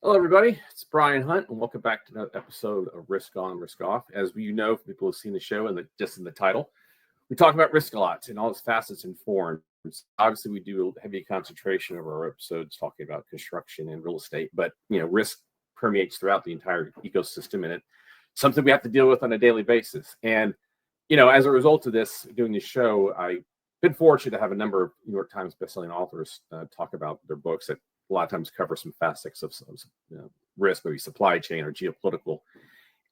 Hello, everybody. It's Brian Hunt, and welcome back to another episode of Risk On, Risk Off. As you know, people have seen the show and just in the title, we talk about risk a lot and all its facets and forms. Obviously, we do a heavy concentration of our episodes talking about construction and real estate, but risk permeates throughout the entire ecosystem, and it's something we have to deal with on a daily basis. And as a result of this, doing this show, I've been fortunate to have a number of New York Times bestselling authors talk about their books that a lot of times cover some facets of risk, maybe supply chain or geopolitical.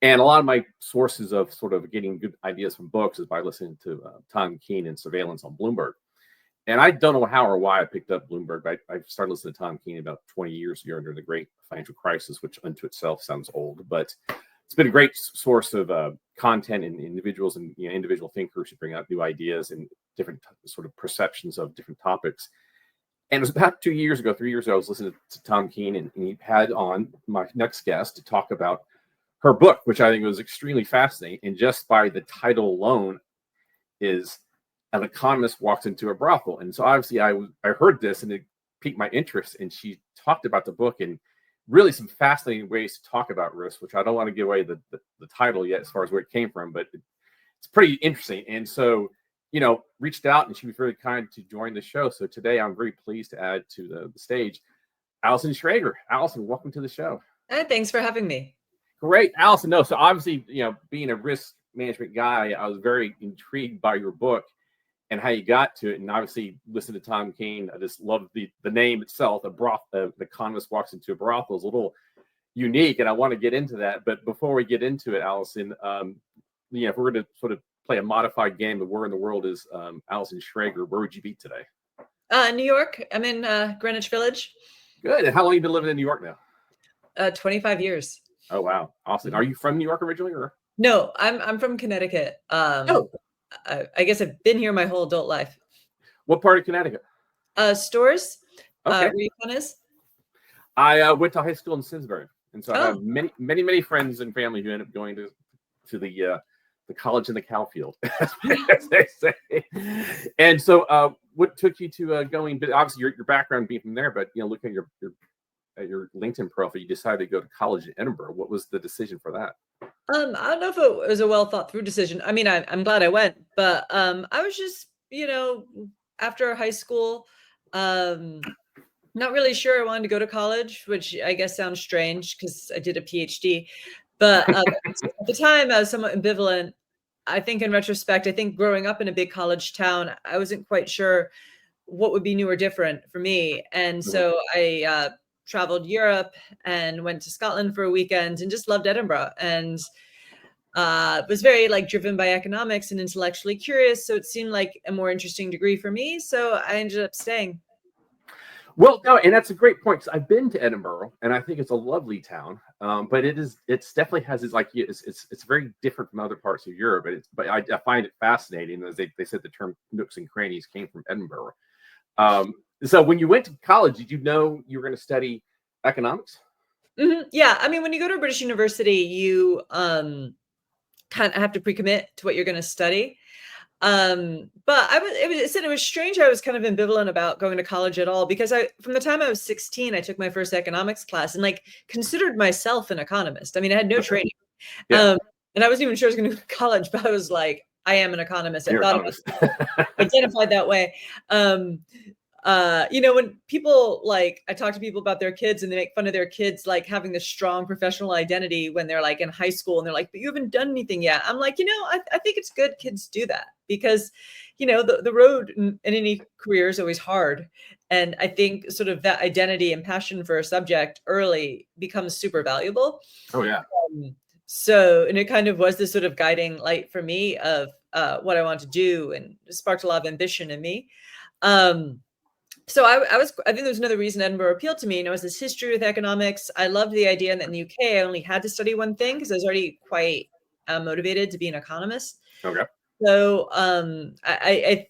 And a lot of my sources of sort of getting good ideas from books is by listening to Tom Keene and Surveillance on Bloomberg. And I don't know how or why I picked up Bloomberg. I started listening to Tom Keene about 20 years ago during the great financial crisis, which unto itself sounds old, but it's been a great source of content and individuals and individual thinkers who bring out new ideas and different sort of perceptions of different topics. And it was about 3 years ago, I was listening to Tom Keene, and he had on my next guest to talk about her book, which I think was extremely fascinating. And just by the title alone is An Economist Walks into a Brothel. And so obviously I heard this and it piqued my interest. And she talked about the book and really some fascinating ways to talk about risk, which I don't want to give away the title yet as far as where it came from, but it's pretty interesting. And so reached out, and she was very kind to join the show. So today I'm very pleased to add to the stage Allison Schrager. Allison, welcome to the show. Thanks for having me. Great, Allison. No, so obviously, being a risk management guy, I was very intrigued by your book and how you got to it. And obviously, listen to Tom Keene. I just love the name itself. The Economist Walks into a Brothel is a little unique, and I want to get into that. But before we get into it, Allison, if we're going to sort of play a modified game of where in the world is Allison Schrager, where would you be today? New York. I'm in Greenwich Village. Good. And how long have you been living in New York now? 25 years. Oh, wow. Awesome. Are you from New York originally? Or? No, I'm from Connecticut. I guess I've been here my whole adult life. What part of Connecticut? Stores. Okay. Where you from is? I went to high school in Simsbury. And so I have many friends and family who end up going to the college in the cow field, as they say. And so what took you to going, but obviously your background being from there, but looking at your LinkedIn profile, you decided to go to college in Edinburgh. What was the decision for that? I don't know if it was a well thought through decision. I mean, I'm glad I went, but I was just, after high school, not really sure I wanted to go to college, which I guess sounds strange because I did a PhD. But at the time, I was somewhat ambivalent. I think in retrospect, growing up in a big college town, I wasn't quite sure what would be new or different for me. And so I traveled Europe and went to Scotland for a weekend and just loved Edinburgh. And was very driven by economics and intellectually curious. So it seemed like a more interesting degree for me. So I ended up staying. Well, no, and that's a great point. Because I've been to Edinburgh, and I think it's a lovely town. But it's definitely has it's very different from other parts of Europe. But I find it fascinating, as they said the term nooks and crannies came from Edinburgh. So when you went to college, did you know you were going to study economics? Mm-hmm. Yeah, I mean, when you go to a British university, you kind of have to pre-commit to what you're going to study. But it was strange. I was kind of ambivalent about going to college at all because from the time I was 16, I took my first economics class and considered myself an economist. I mean, I had no training, and I wasn't even sure I was going to go to college, but I was like, I am an economist. I thought I identified that way. When people I talk to people about their kids and they make fun of their kids, having this strong professional identity when they're in high school and they're like, but you haven't done anything yet. I'm like, I think it's good kids do that because, the road in any career is always hard. And I think sort of that identity and passion for a subject early becomes super valuable. Oh, yeah. And it kind of was this sort of guiding light for me of what I want to do, and it sparked a lot of ambition in me. So I think there's another reason Edinburgh appealed to me. It was this history with economics. I loved the idea that in the UK, I only had to study one thing because I was already quite motivated to be an economist. Okay. So I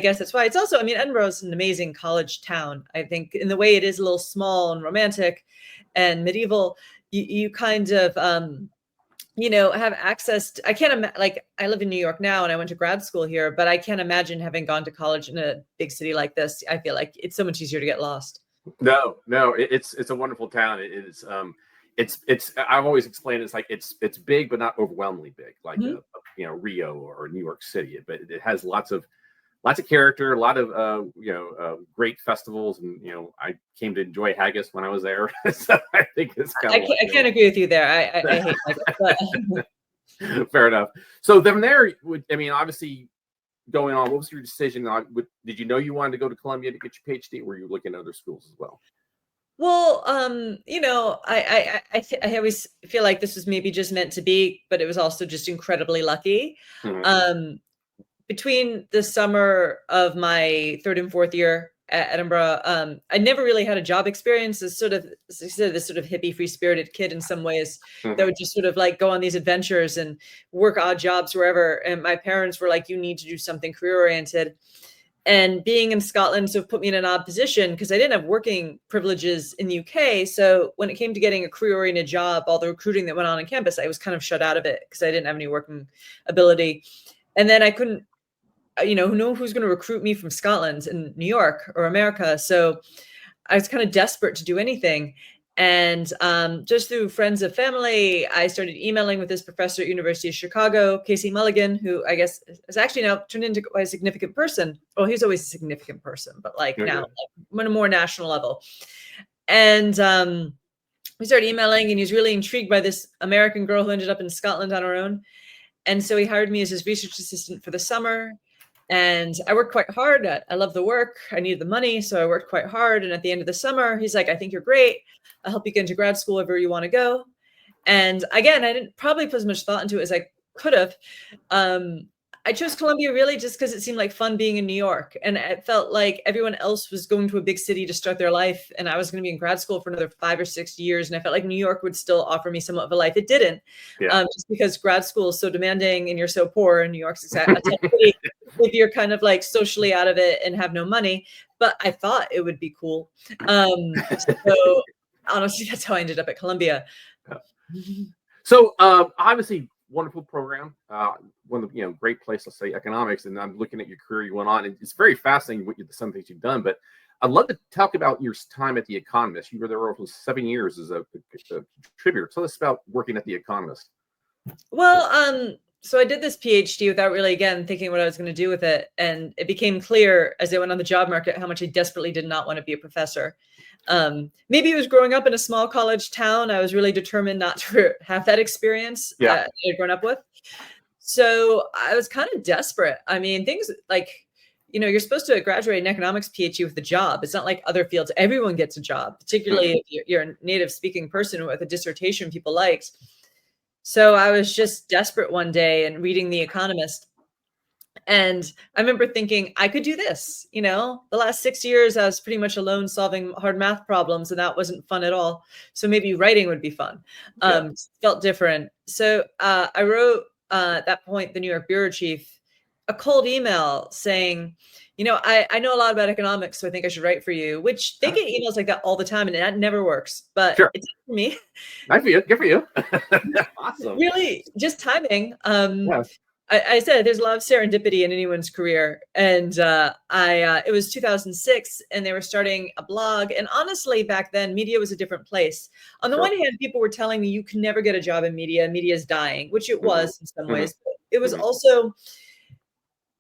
guess that's why. It's also, Edinburgh is an amazing college town. I think in the way it is a little small and romantic and medieval, you kind of have access to, I can't I live in New York now and I went to grad school here, but I can't imagine having gone to college in a big city like this. I feel like it's so much easier to get lost. No, no, it's a wonderful town. It's I've always explained it's big but not overwhelmingly big like Mhm. Rio or New York City, but it has lots of character, a lot of great festivals, and I came to enjoy haggis when I was there. So I think it's kind I of can't, I can't agree with you there. I hate like it, but fair enough. So then there obviously going on, what was your decision on? Did you know you wanted to go to Columbia to get your PhD, or were you looking at other schools as well? well, I always feel like this was maybe just meant to be, but it was also just incredibly lucky. Mhm. Um, Between the summer of my third and fourth year at Edinburgh, I never really had a job experience. As sort of, as I said, this sort of hippie, free-spirited kid in some ways that Mhm. would just sort of like go on these adventures and work odd jobs wherever. And my parents were like, "You need to do something career-oriented." And being in Scotland sort of put me in an odd position because I didn't have working privileges in the UK. So when it came to getting a career-oriented job, all the recruiting that went on campus, I was kind of shut out of it because I didn't have any working ability. And then I couldn't, who know who's going to recruit me from Scotland and New York or America. So I was kind of desperate to do anything. And just through friends of family, I started emailing with this professor at University of Chicago, Casey Mulligan, who I guess has actually now turned into quite a significant person. Well, he's always a significant person, but like now, Okay. like on a more national level. And we started emailing, and he's really intrigued by this American girl who ended up in Scotland on her own. And so he hired me as his research assistant for the summer. And I worked quite hard. I love the work. I needed the money. So I worked quite hard. And at the end of the summer, he's like, "I think you're great. I'll help you get into grad school wherever you want to go." And again, I didn't probably put as much thought into it as I could have. Um, I chose Columbia really just because it seemed like fun being in New York. And it felt like everyone else was going to a big city to start their life. And I was going to be in grad school for another 5 or 6 years. And I felt like New York would still offer me somewhat of a life. It didn't, Yeah. just because grad school is so demanding and you're so poor. And New York's a tough city if you're kind of like socially out of it and have no money. But I thought it would be cool. So honestly, that's how I ended up at Columbia. So obviously wonderful program. One of the great place, let's say economics, and I'm looking at your career you went on, and it's very fascinating some things you've done. But I'd love to talk about your time at the Economist. You were there for 7 years as a contributor. Tell us about working at the Economist. Well, so I did this PhD without really, again, thinking what I was going to do with it. And it became clear as I went on the job market how much I desperately did not want to be a professor. Maybe it was growing up in a small college town. I was really determined not to have that experience Yeah. that I'd grown up with. So I was kind of desperate. I mean, things like, you're supposed to graduate an economics PhD with a job. It's not like other fields. Everyone gets a job, particularly if you're a native speaking person with a dissertation people liked. So I was just desperate one day and reading The Economist. And I remember thinking, I could do this. The last 6 years, I was pretty much alone solving hard math problems, and that wasn't fun at all. So maybe writing would be fun. Yeah. Felt different. So I wrote at that point, the New York bureau chief, a cold email saying, I know a lot about economics, so I think I should write for you, which they get emails like that all the time, and that never works. But Sure. it's for me. Nice for you. Good for you. Awesome. Really, just timing. Yeah. I said there's a lot of serendipity in anyone's career, and it was 2006, and they were starting a blog. And honestly, back then, media was a different place. On the Sure. one hand, people were telling me you can never get a job in media. Media is dying, which it was in some ways. But it was also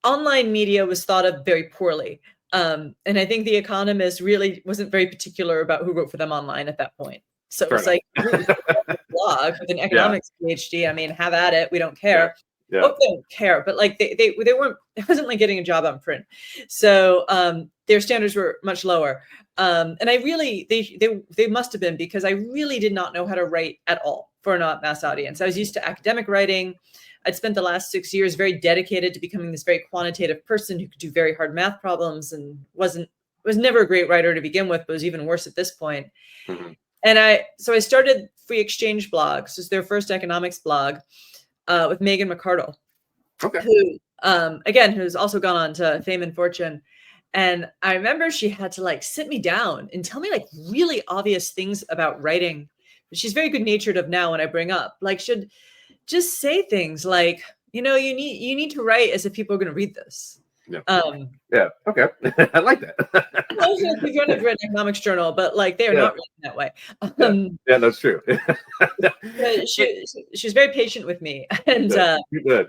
online media was thought of very poorly. And I think The Economist really wasn't very particular about who wrote for them online at that point. So it was like blog with an economics PhD. I mean, have at it. We don't care. Yeah. Oh, they don't care, but like they weren't. It wasn't like getting a job on print. So their standards were much lower. And I really they must have been, because I really did not know how to write at all for a mass audience. I was used to academic writing. I'd spent the last 6 years very dedicated to becoming this very quantitative person who could do very hard math problems, and was never a great writer to begin with, but was even worse at this point. And I started Free Exchange Blogs. This was their first economics blog with Megan McArdle, who who's also gone on to fame and fortune. And I remember she had to like sit me down and tell me like really obvious things about writing. She's very good natured of now when I bring up, like, should just say things like, you need to write as if people are going to read this. Yeah. Um, Yeah. Okay. I like that. I was like, if you want to read an economics journal, but like they are Yeah. not written that way. Yeah. Yeah, that's true. But she was very patient with me, and Good.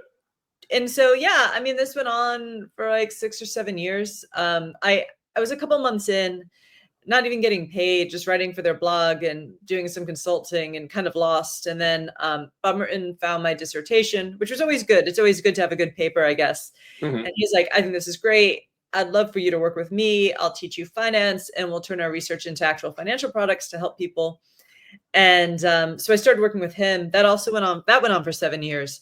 so yeah, I mean, this went on for like 6 or 7 years. I was a couple months in, not even getting paid, just writing for their blog and doing some consulting, and kind of lost. And then Bob Merton found my dissertation, which was always good. It's always good to have a good paper, I guess. Mhm. And he's like, I think this is great. I'd love for you to work with me. I'll teach you finance, and we'll turn our research into actual financial products to help people. And so I started working with him. That also went on. That went on for 7 years.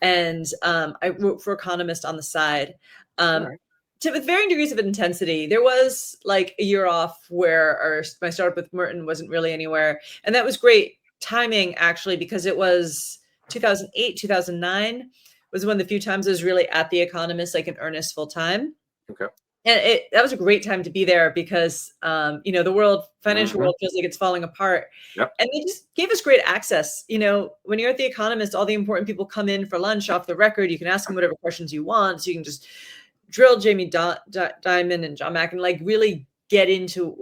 And I wrote for Economist on the side. All Um, right. with varying degrees of intensity. There was like a year off where my startup with Merton wasn't really anywhere. And that was great timing, actually, because it was 2008, 2009 was one of the few times I was really at The Economist, like in earnest full time. Okay. And that was a great time to be there because, the financial world feels like it's falling apart. Yep. And they just gave us great access. When you're at The Economist, all the important people come in for lunch off the record. You can ask them whatever questions you want. So you can just drill Jamie Dimon and John Mack and like really get into,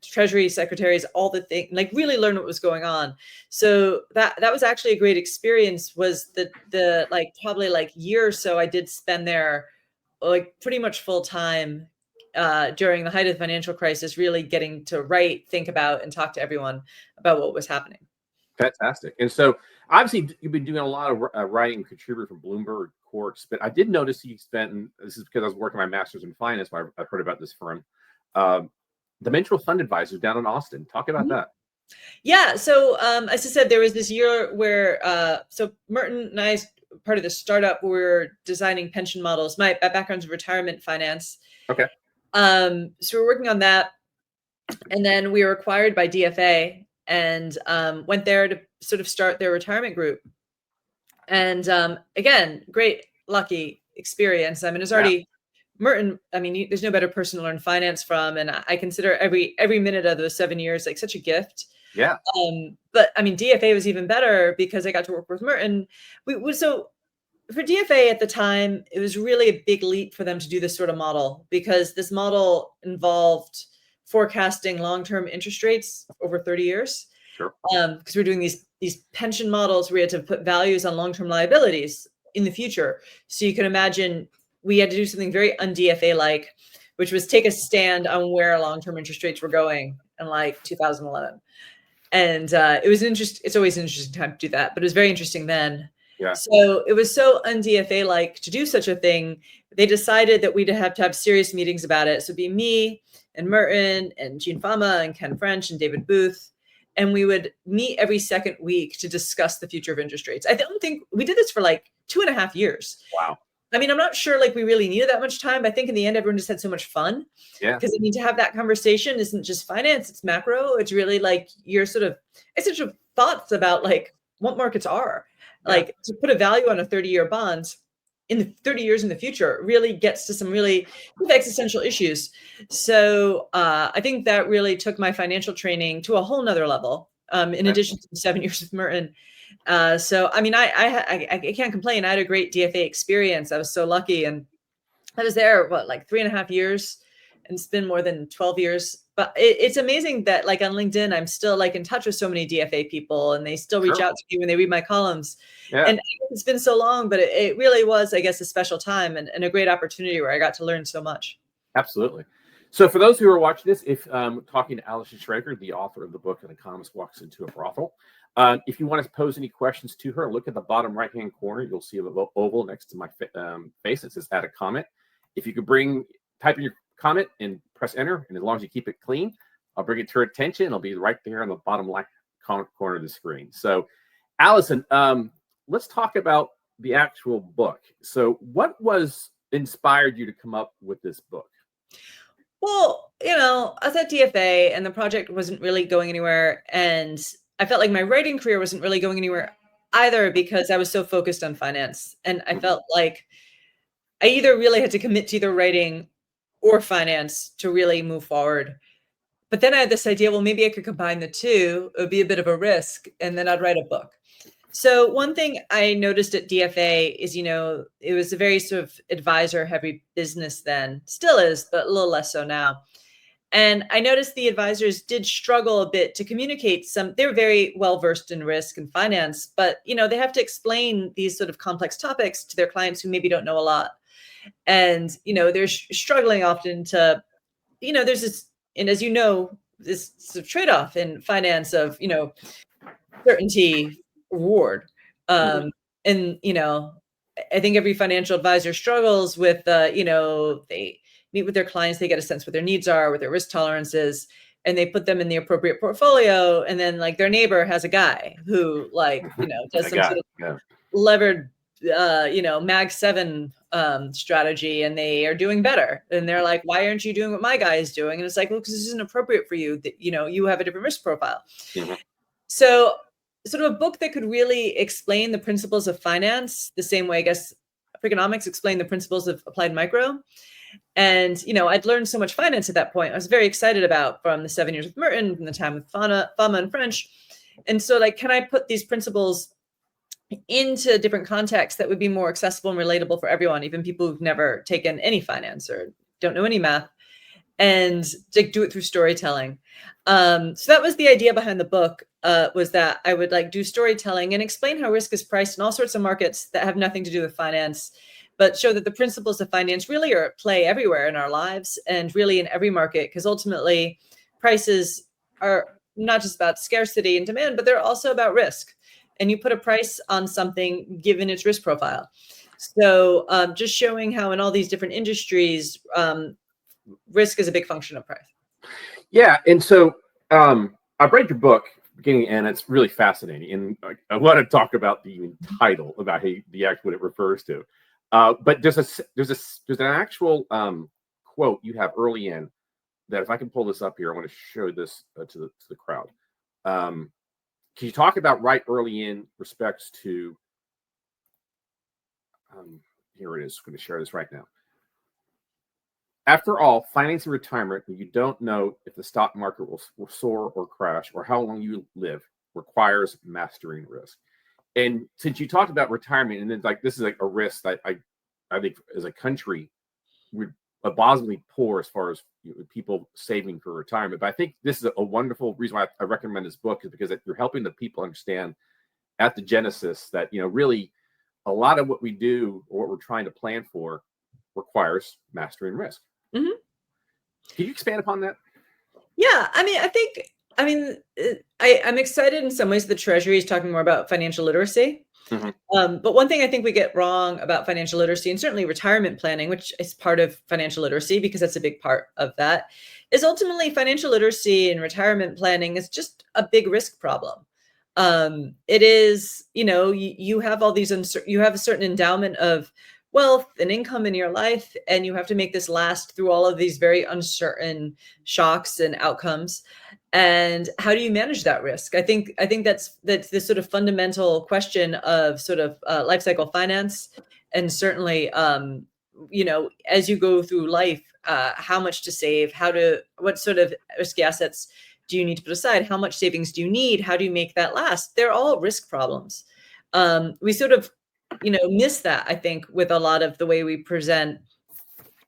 Treasury secretaries, all the things, like really learn what was going on. So that was actually a great experience. Was the like probably like year or so I did spend there, like pretty much full time during the height of the financial crisis, really getting to write, think about, and talk to everyone about what was happening. Fantastic. And so, obviously, you've been doing a lot of writing, contributor from Bloomberg, Quartz, but I did notice you spent, and this is because I was working my master's in finance, why I've heard about this firm, Dimensional Fund Advisors down in Austin. Talk about that. Yeah. So, as I said, there was this year where, so Merton and I, part of the startup, were designing pension models. My background's in retirement finance. Okay. So we're working on that. And then we were acquired by DFA and went there to sort of start their retirement group. And again, great, lucky experience. I mean, it's already Merton. I mean, there's no better person to learn finance from. And I consider every minute of those 7 years like such a gift. Yeah. But I mean, DFA was even better because I got to work with Merton. So for DFA at the time, it was really a big leap for them to do this sort of model because this model involved forecasting long-term interest rates over 30 years. Sure. Because we're doing these pension models where we had to put values on long-term liabilities in the future. So you can imagine we had to do something very un-DFA-like, which was take a stand on where long-term interest rates were going in like 2011. And it was it's always an interesting time to do that, but it was very interesting then. Yeah. So it was so un-DFA-like to do such a thing. They decided that we'd have to have serious meetings about it. So it'd be me and Merton and Gene Fama and Ken French and David Booth. And we would meet every second week to discuss the future of interest rates. I don't think we did this for like 2.5 years. Wow. I mean, I'm not sure like we really needed that much time. I think in the end, everyone just had so much fun. Yeah. Because I mean, to have that conversation isn't just finance, it's macro. It's really like your sort of essential thoughts about like what markets are. Like to put a value on a 30-year bond in the 30 years in the future really gets to some really existential issues. So I think that really took my financial training to a whole nother level, in addition to the 7 years with Merton. So, I mean, I can't complain. I had a great DFA experience. I was so lucky. And I was there, like 3.5 years, and it's been more than 12 years. But it's amazing that like on LinkedIn, I'm still like in touch with so many DFA people and they still reach out to me when they read my columns. Yeah. And it's been so long, but it really was, I guess, a special time and a great opportunity where I got to learn so much. Absolutely. So for those who are watching this, if talking to Allison Schrager, the author of the book, An Economist Walks into a Brothel, if you want to pose any questions to her, look at the bottom right-hand corner. You'll see a little oval next to my face. It says add a comment. If you could type in your comment and press enter, and as long as you keep it clean, I'll bring it to her attention. It'll be right there on the bottom left corner of the screen. So, Allison, let's talk about the actual book. So, what inspired you to come up with this book? Well, I was at DFA and the project wasn't really going anywhere. And I felt like my writing career wasn't really going anywhere either because I was so focused on finance. And I felt like I either really had to commit to either writing or finance to really move forward. But then I had this idea, well, maybe I could combine the two. It would be a bit of a risk. And then I'd write a book. So one thing I noticed at DFA is, it was a very sort of advisor heavy business then, still is, but a little less so now. And I noticed the advisors did struggle a bit to communicate they were very well versed in risk and finance, but they have to explain these sort of complex topics to their clients who maybe don't know a lot. And, they're struggling often to, there's this, and as this sort of trade-off in finance of, certainty, reward. And, I think every financial advisor struggles with, they meet with their clients, they get a sense what their needs are, what their risk tolerance is, and they put them in the appropriate portfolio. And then like their neighbor has a guy who does some sort of levered, Mag 7 strategy, and they are doing better. And they're like, why aren't you doing what my guy is doing? And it's like, well, because this isn't appropriate for you, that, you have a different risk profile. So sort of a book that could really explain the principles of finance the same way, I guess, economics explain the principles of applied micro. And, I'd learned so much finance at that point. I was very excited about from the 7 years with Merton, from the time with Fama and French. And so can I put these principles into different contexts that would be more accessible and relatable for everyone, even people who've never taken any finance or don't know any math, and to do it through storytelling. So that was the idea behind the book, was that I would do storytelling and explain how risk is priced in all sorts of markets that have nothing to do with finance, but show that the principles of finance really are at play everywhere in our lives and really in every market, because ultimately prices are not just about scarcity and demand, but they're also about risk. And you put a price on something given its risk profile. So just showing how in all these different industries, risk is a big function of price. Yeah. And so I've read your book beginning and it's really fascinating. And I want to talk about the title, about what it refers to. But there's an actual quote you have early in that, if I can pull this up here, I want to show this to the crowd. Can you talk about right early in respects to, here it is, I'm going to share this right now. After all, financing retirement when you don't know if the stock market will soar or crash or how long you live requires mastering risk. And since you talked about retirement, and then this is a risk that I think as a country we're abominably poor as far as people saving for retirement. But I think this is a wonderful reason why I recommend this book, is because you're helping the people understand at the genesis that really a lot of what we do or what we're trying to plan for requires mastering risk. Mm-hmm. Can you expand upon that? Yeah, I'm excited in some ways the Treasury is talking more about financial literacy. Mm-hmm. But one thing I think we get wrong about financial literacy, and certainly retirement planning, which is part of financial literacy because that's a big part of that, is ultimately financial literacy and retirement planning is just a big risk problem. It is, you have all these, you have a certain endowment of wealth and income in your life, and you have to make this last through all of these very uncertain shocks and outcomes. And how do you manage that risk? I think that's this sort of fundamental question of sort of life cycle finance, and certainly, as you go through life, how much to save, what sort of risky assets do you need to put aside? How much savings do you need? How do you make that last? They're all risk problems. We sort of, miss that, I think, with a lot of the way we present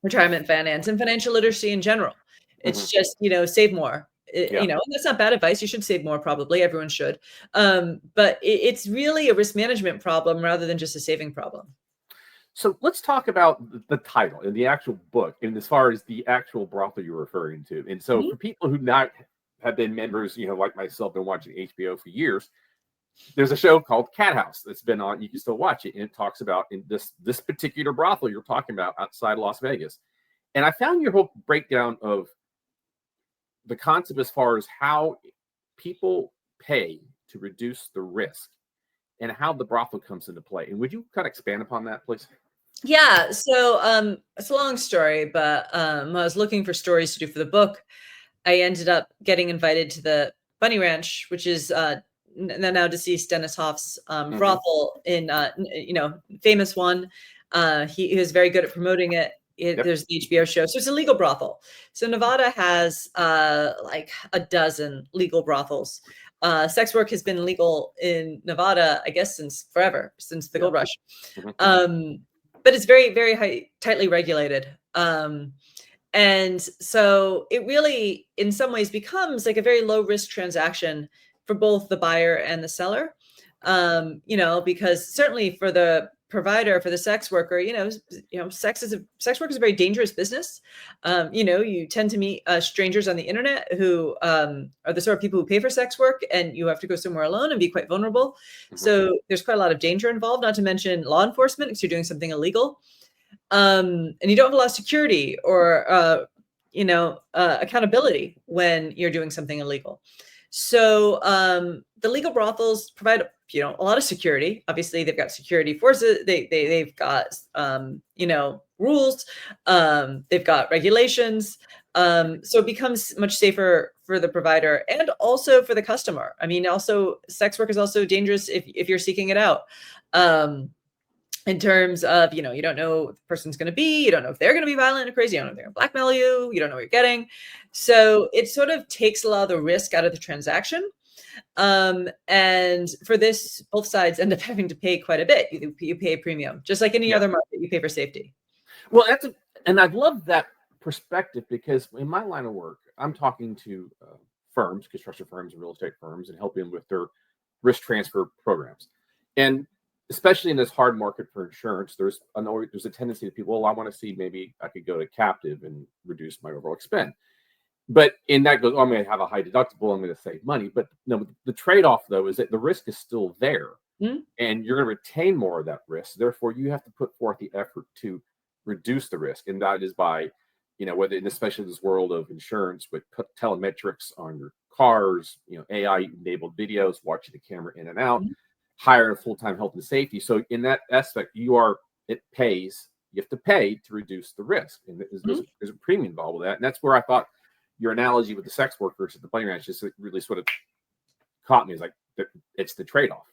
retirement finance and financial literacy in general. It's just, save more. And that's not bad advice. You should save more, probably. Everyone should. But it's really a risk management problem rather than just a saving problem. So let's talk about the title and the actual book, and as far as the actual brothel you're referring to. And so for people who not have been members, like myself, been watching HBO for years, there's a show called Cat House that's been on. You can still watch it, and it talks about in this particular brothel you're talking about outside Las Vegas. And I found your whole breakdown of the concept as far as how people pay to reduce the risk and how the brothel comes into play. And would you kind of expand upon that, please? Yeah. So it's a long story, but I was looking for stories to do for the book. I ended up getting invited to the Bunny Ranch, which is now deceased Dennis Hoff's brothel in, famous one. He was very good at promoting it. There's the HBO show. So it's a legal brothel. So Nevada has like a dozen legal brothels. Sex work has been legal in Nevada, I guess, since forever, since the gold rush. But it's very, very tightly regulated. And so it really, in some ways, becomes like a very low risk transaction for both the buyer and the seller. Because certainly for the provider, for the sex worker, sex work is a very dangerous business. You tend to meet strangers on the internet who are the sort of people who pay for sex work, and you have to go somewhere alone and be quite vulnerable. So there's quite a lot of danger involved, not to mention law enforcement because you're doing something illegal. And you don't have a lot of security or accountability when you're doing something illegal. So the legal brothels provide a lot of security. Obviously, they've got security forces. They've got rules. They've got regulations. So it becomes much safer for the provider and also for the customer. I mean, also sex work is also dangerous if you're seeking it out. In terms of, you don't know what the person's going to be, you don't know if they're going to be violent or crazy, you don't know if they're going to blackmail you, you don't know what you're getting. So it sort of takes a lot of the risk out of the transaction. And for this, both sides end up having to pay quite a bit. You pay a premium, just like any other market, you pay for safety. Well, and I love that perspective because in my line of work, I'm talking to firms, construction firms and real estate firms, and helping them with their risk transfer programs. And especially in this hard market for insurance, there's a tendency to people, I want to see maybe I could go to captive and reduce my overall expense. But in that goes, I'm going to have a high deductible, I'm going to save money. But no, the trade-off, though, is that the risk is still there. And you're going to retain more of that risk. Therefore, you have to put forth the effort to reduce the risk. And that is by, whether, and especially this world of insurance with telemetrics on your cars, AI-enabled videos, watching the camera in and out, hire a full-time health and safety. So in that aspect, it pays. You have to pay to reduce the risk, and there's a premium involved with that. And that's where I thought your analogy with the sex workers at the bunny ranch just really sort of caught me. It's like it's the trade-off.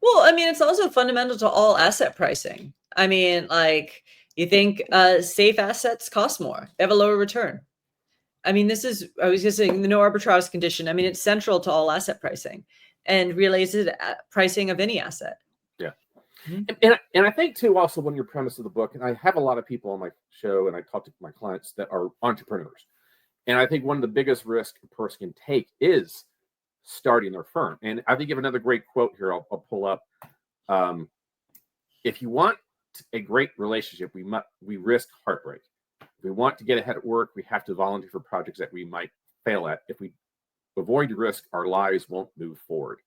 Well, I mean, it's also fundamental to all asset pricing. I mean, like you think safe assets cost more; they have a lower return. I mean, I was going to say the no arbitrage condition. I mean, it's central to all asset pricing and relates to pricing of any asset. Yeah. And I think too, also one of your premise of the book, and I have a lot of people on my show and I talk to my clients that are entrepreneurs. And I think one of the biggest risks a person can take is starting their firm. And I think you have another great quote here I'll pull up. If you want a great relationship, we risk heartbreak. If we want to get ahead at work, we have to volunteer for projects that we might fail at. If we avoid risk, our lives won't move forward.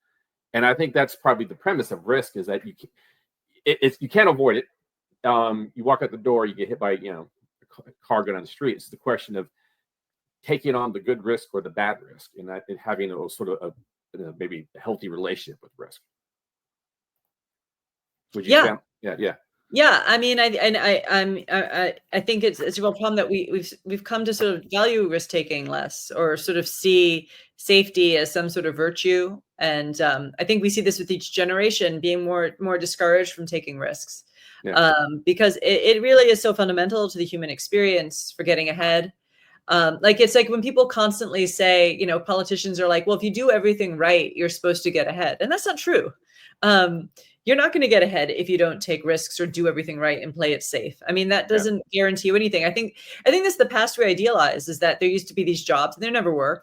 And I think that's probably the premise of risk, is that you can't avoid it. You walk out the door, you get hit by a car going on the street. It's the question of taking on the good risk or the bad risk, and having a sort of maybe a healthy relationship with risk. Would you? Yeah. I mean, I think it's a real problem that we've come to sort of value risk taking less, or sort of see safety as some sort of virtue. And I think we see this with each generation being more discouraged from taking risks, because it really is so fundamental to the human experience for getting ahead. It's like when people constantly say, politicians are like, well, if you do everything right, you're supposed to get ahead. And that's not true. You're not going to get ahead if you don't take risks or do everything right and play it safe. I mean, that doesn't guarantee you anything. I think this is the past we idealize, is that there used to be these jobs, and there never were,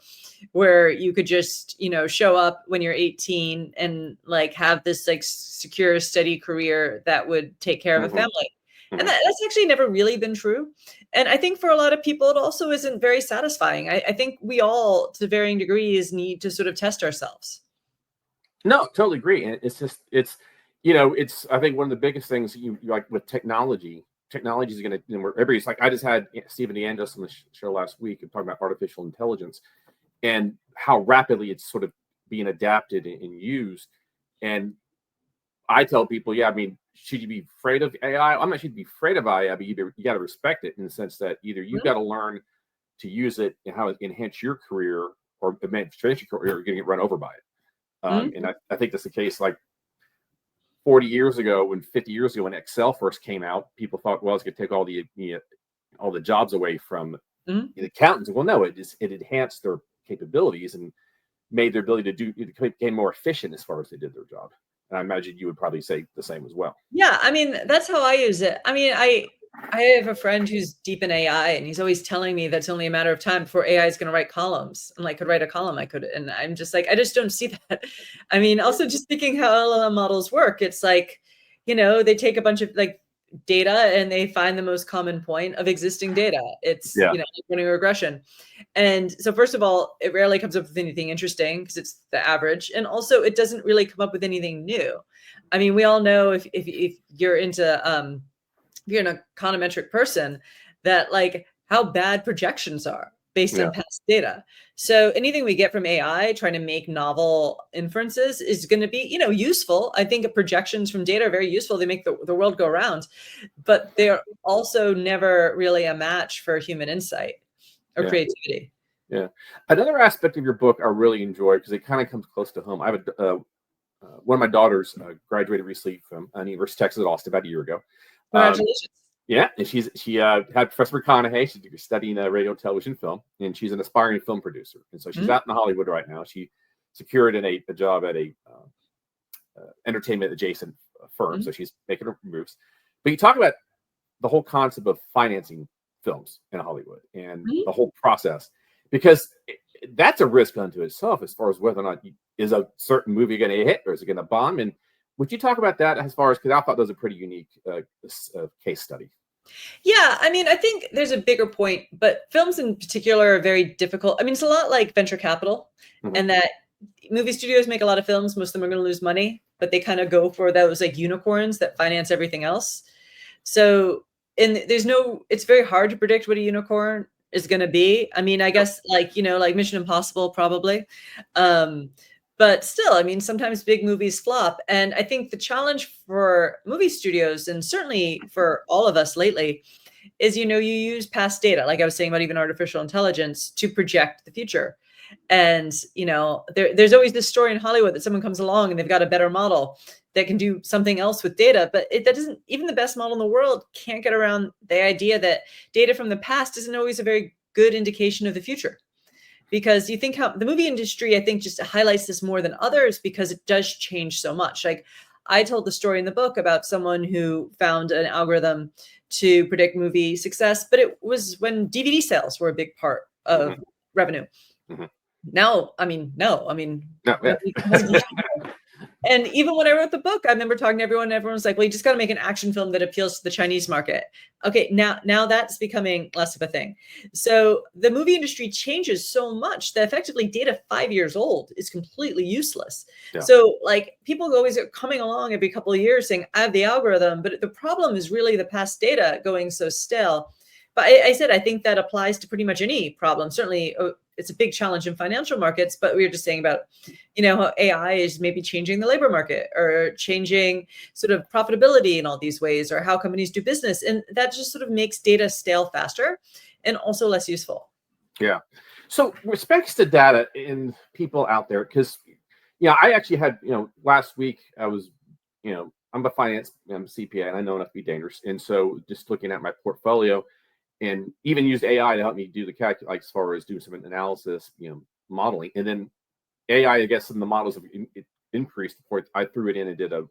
where you could just, show up when you're 18 and like have this like secure, steady career that would take care of a family. And that's actually never really been true. And I think for a lot of people, it also isn't very satisfying. I think we all, to varying degrees, need to sort of test ourselves. No, totally agree. And it's I think one of the biggest things you like with technology is going to, everybody's like, I just had Stephen DeAngelis on the show last week and talking about artificial intelligence and how rapidly it's sort of being adapted and used. And I tell people, should you be afraid of AI? I'm not sure you'd be afraid of AI, but you got to respect it in the sense that either you've got to learn to use it and how it enhance your career, or advance your career, or getting it run over by it. And I think that's the case. Like 50 years ago, when Excel first came out, people thought, well, it's going to take all the jobs away from the accountants. Well, no, it enhanced their capabilities. And made their ability to became more efficient as far as they did their job. And I imagine you would probably say the same as well. Yeah, I mean, that's how I use it. I mean, I have a friend who's deep in AI, and he's always telling me that's only a matter of time before AI is going to write columns. And like, could write a column, and I'm just like, I just don't see that. I mean, also just thinking how LLM models work, it's like, they take a bunch of like data and they find the most common point of existing data. It's like running a regression. And so first of all, it rarely comes up with anything interesting because it's the average. And also it doesn't really come up with anything new. I mean, we all know if you're into if you're an econometric person, that like how bad projections are based on past data. So anything we get from AI trying to make novel inferences is going to be, useful. I think projections from data are very useful. They make the world go around, but they're also never really a match for human insight or creativity. Yeah. Another aspect of your book I really enjoy, because it kind of comes close to home. I have one of my daughters graduated recently from University of Texas at Austin about a year ago. Congratulations. Yeah, and she had Professor McConaughey. She's studying radio, television, film, and she's an aspiring film producer. And so she's out in Hollywood right now. She secured a job at a entertainment adjacent firm, so she's making her moves. But you talk about the whole concept of financing films in Hollywood and the whole process, because that's a risk unto itself as far as whether or not is a certain movie going to hit or is it going to bomb. And would you talk about that as far as, because I thought that was a pretty unique case study. Yeah, I mean, I think there's a bigger point, but films in particular are very difficult. I mean, it's a lot like venture capital, and that movie studios make a lot of films. Most of them are going to lose money, but they kind of go for those like unicorns that finance everything else. So, it's very hard to predict what a unicorn is going to be. I mean, I guess like Mission Impossible probably. But still, I mean, sometimes big movies flop. And I think the challenge for movie studios, and certainly for all of us lately, is, you use past data, like I was saying about even artificial intelligence, to project the future. And, there's always this story in Hollywood that someone comes along and they've got a better model that can do something else with data. But that doesn't, even the best model in the world can't get around the idea that data from the past isn't always a very good indication of the future. Because you think how the movie industry, I think, just highlights this more than others because it does change so much. Like I told the story in the book about someone who found an algorithm to predict movie success, but it was when DVD sales were a big part of revenue. Now, I mean, no. And even when I wrote the book, I remember talking to everyone, and everyone was like, well, you just got to make an action film that appeals to the Chinese market. Okay, now that's becoming less of a thing. So the movie industry changes so much that effectively data 5 years old is completely useless. Yeah. So like people always are coming along every couple of years saying, I have the algorithm, but the problem is really the past data going so stale. But I said, I think that applies to pretty much any problem. Certainly, it's a big challenge in financial markets, but we were just saying about, how AI is maybe changing the labor market or changing sort of profitability in all these ways, or how companies do business. And that just sort of makes data stale faster and also less useful. Yeah. So respects to data in people out there, because, I actually had, last week I was, I'm a CPA and I know enough to be dangerous. And so just looking at my portfolio, and even used AI to help me do the calculate, as far as doing some analysis, modeling. And then AI, I guess, some of the models have increased. I threw it in and did a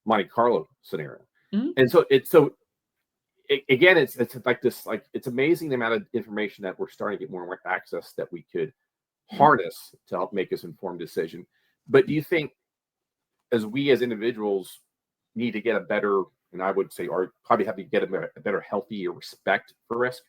Monte Carlo scenario. And so it's like this, like it's amazing the amount of information that we're starting to get more and more access that we could harness to help make us informed decision. But do you think, as we as individuals need to get a better, and I would say, or probably have to get a better, healthier respect for risk?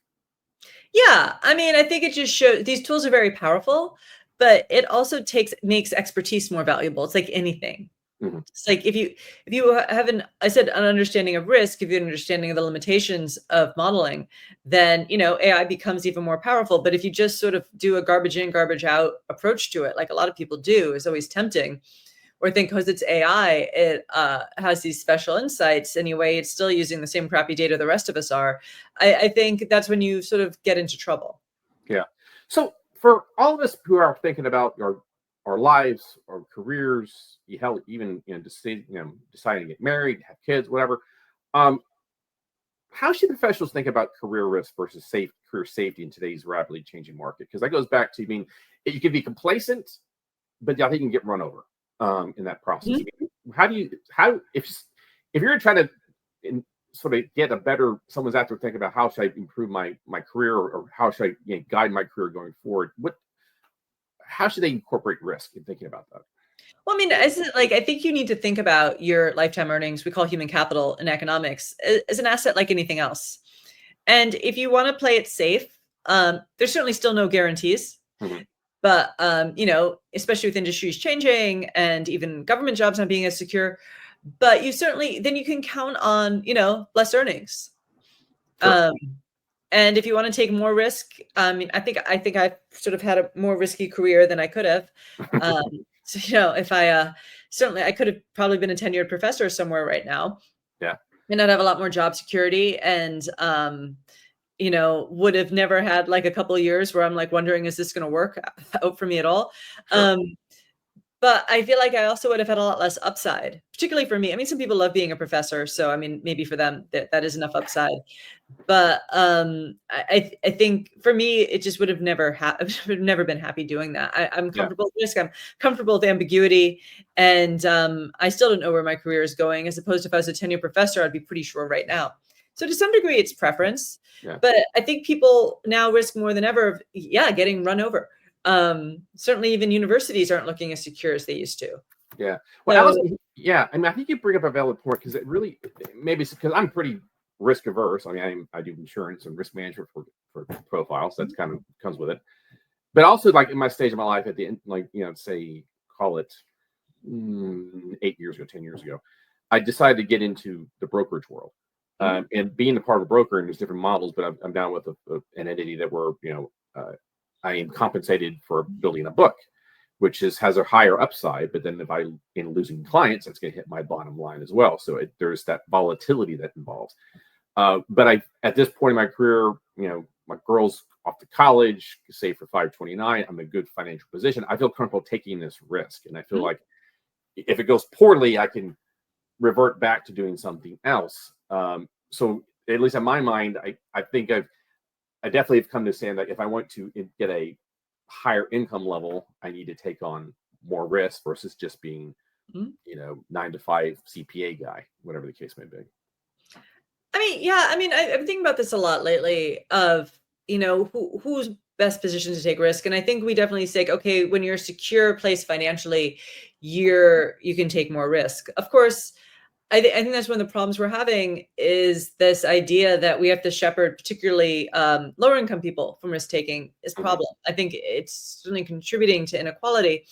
Yeah, I mean, I think it just shows these tools are very powerful, but it also makes expertise more valuable. It's like anything. It's like if you have an understanding of risk, if you have an understanding of the limitations of modeling, then AI becomes even more powerful. But if you just sort of do a garbage in, garbage out approach to it, like a lot of people do, is always tempting. Or think because it's AI, it has these special insights. Anyway, it's still using the same crappy data the rest of us are. I think that's when you sort of get into trouble. Yeah. So for all of us who are thinking about our lives, our careers, even deciding to get married, have kids, whatever, how should professionals think about career risk versus career safety in today's rapidly changing market? Because that goes back to, you can be complacent, but I think you can get run over in that process. Mm-hmm. If you're trying to sort of get a better, someone's out there thinking about how should I improve my career, or how should I guide my career going forward, how should they incorporate risk in thinking about that? Well, I mean, I think you need to think about your lifetime earnings, we call human capital in economics, as an asset like anything else. And if you want to play it safe, there's certainly still no guarantees. Mm-hmm. But, especially with industries changing and even government jobs not being as secure, but then you can count on, less earnings. Sure. And if you want to take more risk, I mean, I think I've sort of had a more risky career than I could have. So, if certainly I could have probably been a tenured professor somewhere right now. Yeah. And I'd have a lot more job security, and, would have never had like a couple of years where I'm like wondering, is this going to work out for me at all? Sure. But I feel like I also would have had a lot less upside, particularly for me. I mean, some people love being a professor, so I mean, maybe for them that is enough upside. But I think for me, it just would have never been happy doing that. I'm comfortable with risk. I'm comfortable with ambiguity, and I still don't know where my career is going. As opposed to if I was a tenured professor, I'd be pretty sure right now. So to some degree, it's preference. Yeah. But I think people now risk more than ever of getting run over. Certainly even universities aren't looking as secure as they used to. Yeah. Well, Allison, I mean, I think you bring up a valid point, because it really, maybe it's because I'm pretty risk averse. I mean, I do insurance and risk management for profiles. That's kind of comes with it. But also, like in my stage of my life at the end, like, say, call it 8 years ago, 10 years ago, I decided to get into the brokerage world. And being a part of a broker, and there's different models, but I'm down with an entity that we're, I am compensated for building a book, which has a higher upside. But then if I in losing clients, that's going to hit my bottom line as well. So there's that volatility that involves. But at this point in my career, my girl's off to college, save for 529. I'm in a good financial position. I feel comfortable taking this risk. And I feel like if it goes poorly, I can revert back to doing something else. So at least in my mind, I think I definitely have come to understand that if I want to get a higher income level, I need to take on more risk versus just being, 9 to 5 CPA guy, whatever the case may be. I mean, I'm thinking about this a lot lately of, who's best positioned to take risk. And I think we definitely say, okay, when you're a secure place financially, you can take more risk. Of course, I think that's one of the problems we're having is this idea that we have to shepherd particularly lower income people from risk taking is a problem. I think it's certainly contributing to inequality.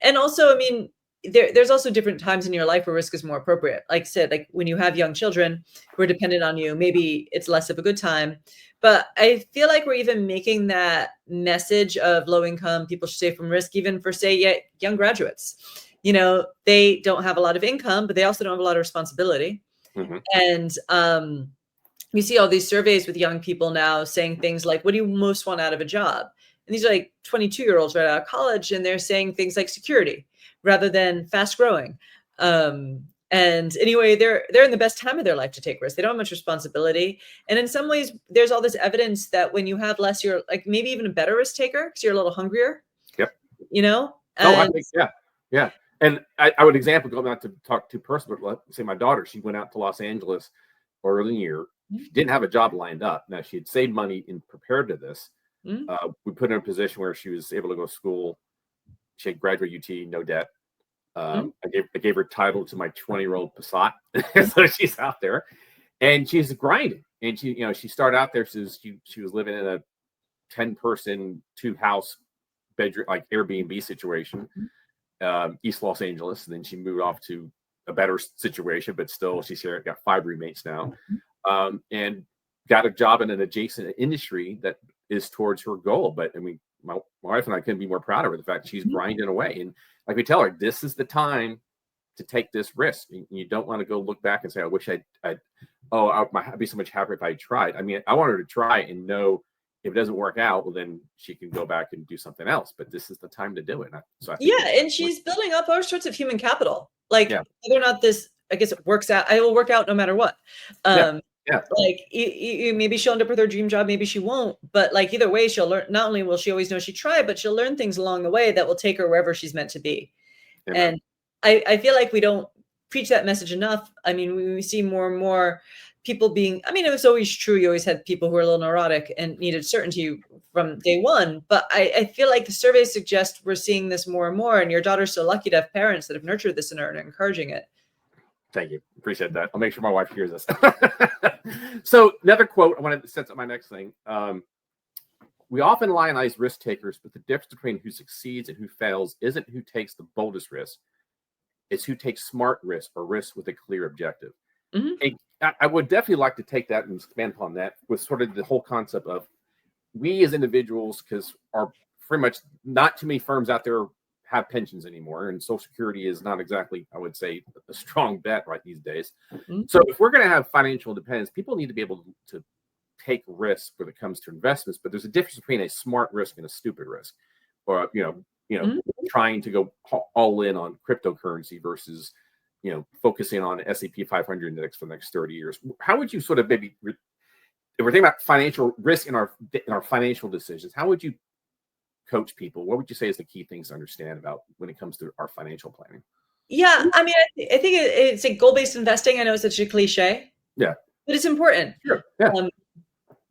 And also, I mean, there's also different times in your life where risk is more appropriate. Like I said, like when you have young children who are dependent on you, maybe it's less of a good time. But I feel like we're even making that message of low income people should save from risk, even for, say, young graduates. They don't have a lot of income, but they also don't have a lot of responsibility. And you see all these surveys with young people now saying things like, what do you most want out of a job? And these are like 22-year-olds right out of college, and they're saying things like security rather than fast growing. And anyway, they're in the best time of their life to take risks. They don't have much responsibility. And in some ways, there's all this evidence that when you have less, you're like maybe even a better risk taker because you're a little hungrier. Yep. I think, yeah. And I would example, go not to talk too personal, but let's say my daughter, she went out to Los Angeles early in the year. She didn't have a job lined up. Now, she had saved money and prepared to this. We put her in a position where she was able to go to school. She had graduate UT, no debt. I gave her title to my 20-year-old Passat. So she's out there and she's grinding. And she started out there. She was living in a 10-person, 2-house bedroom, like Airbnb situation. East Los Angeles, and then she moved off to a better situation, but still she's here, got 5 roommates now, and got a job in an adjacent industry that is towards her goal. But I mean, my wife and I couldn't be more proud of her, the fact she's grinding away. And like we tell her, this is the time to take this risk. You don't want to go look back and say, I wish I'd be so much happier if I tried. I mean, I want her to try and know if it doesn't work out, well, then she can go back and do something else. But this is the time to do it. So and she's building up all sorts of human capital. Like whether or not this, I guess, it works out, it will work out no matter what. Yeah. Like maybe she'll end up with her dream job, maybe she won't. But like either way, she'll learn. Not only will she always know she tried, but she'll learn things along the way that will take her wherever she's meant to be. Amen. And I feel like we don't preach that message enough. I mean, we see more and more people being, I mean, it was always true. You always had people who were a little neurotic and needed certainty from day one. But I feel like the surveys suggest we're seeing this more and more. And your daughter's so lucky to have parents that have nurtured this in her and are encouraging it. Thank you. Appreciate that. I'll make sure my wife hears this. So another quote, I wanted to set up my next thing. We often lionize risk takers, but the difference between who succeeds and who fails isn't who takes the boldest risk. It's who takes smart risk or risk with a clear objective. Mm-hmm. I would definitely like to take that and expand upon that with sort of the whole concept of we as individuals, because are pretty much not too many firms out there have pensions anymore, and Social Security is not exactly, I would say, a strong bet right these days. Mm-hmm. So if we're going to have financial independence, people need to be able to take risks when it comes to investments. But there's a difference between a smart risk and a stupid risk, or mm-hmm. trying to go all in on cryptocurrency versus focusing on S&P 500 index for the next 30 years. How would you sort of maybe, if we're thinking about financial risk in our financial decisions, how would you coach people? What would you say is the key things to understand about when it comes to our financial planning? Yeah, I mean, I think it's like goal-based investing. I know it's such a cliche. Yeah, but it's important. Sure. Yeah.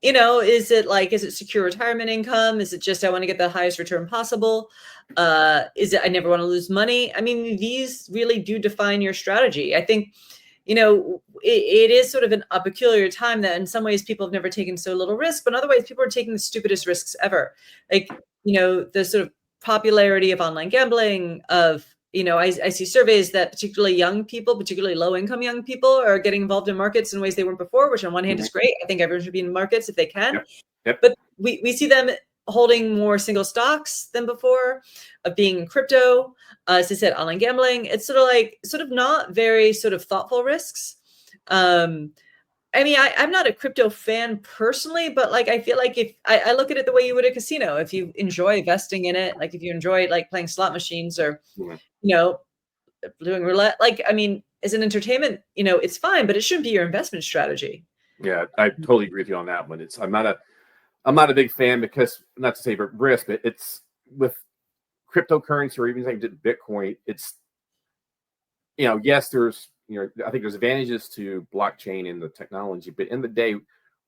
Is it secure retirement income? Is it just I want to get the highest return possible? Is it I never want to lose money? I mean, these really do define your strategy. I think, it is sort of a peculiar time that in some ways people have never taken so little risk, but in other ways people are taking the stupidest risks ever. Like, the sort of popularity of online gambling, of, I see surveys that particularly young people, particularly low-income young people, are getting involved in markets in ways they weren't before, which on one hand is great. I think everyone should be in markets if they can. Yep. But we see them holding more single stocks than before, of being in crypto, as I said, online gambling. It's sort of not very sort of thoughtful risks. I mean, I'm not a crypto fan personally, but like, I feel like if I look at it the way you would a casino, if you enjoy investing in it, like if you enjoy like playing slot machines or, doing roulette, like, I mean, as an entertainment, it's fine, but it shouldn't be your investment strategy. Yeah, I totally agree with you on that one. I'm not a big fan because, not to say risk, but it's with cryptocurrency or even like Bitcoin, it's, yes, there's, I think there's advantages to blockchain and the technology, but in the day,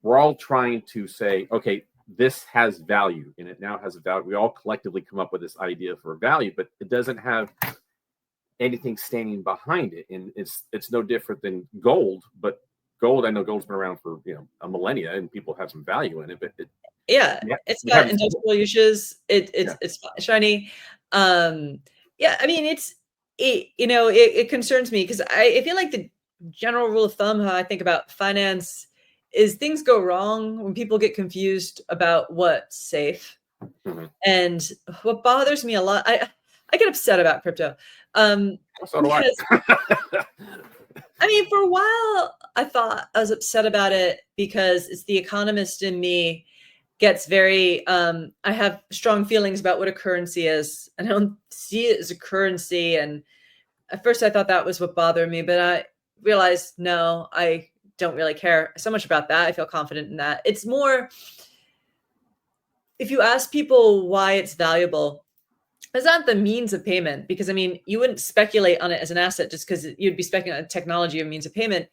we're all trying to say, okay, this has value and it now has a value. We all collectively come up with this idea for value, but it doesn't have anything standing behind it. And it's no different than gold, but gold, I know gold's been around for, a millennia and people have some value in it, but it's got industrial uses. It's shiny. I mean, it concerns me because I feel like the general rule of thumb, how I think about finance, is things go wrong when people get confused about what's safe. Mm-hmm. And what bothers me a lot, I get upset about crypto. So do I. I mean, for a while, I thought I was upset about it because it's the economist in me gets very, I have strong feelings about what a currency is. I don't see it as a currency. And at first I thought that was what bothered me, but I realized, no, I don't really care so much about that. I feel confident in that. It's more, if you ask people why it's valuable, it's not the means of payment, because I mean, you wouldn't speculate on it as an asset just because you'd be speculating on technology of means of payment.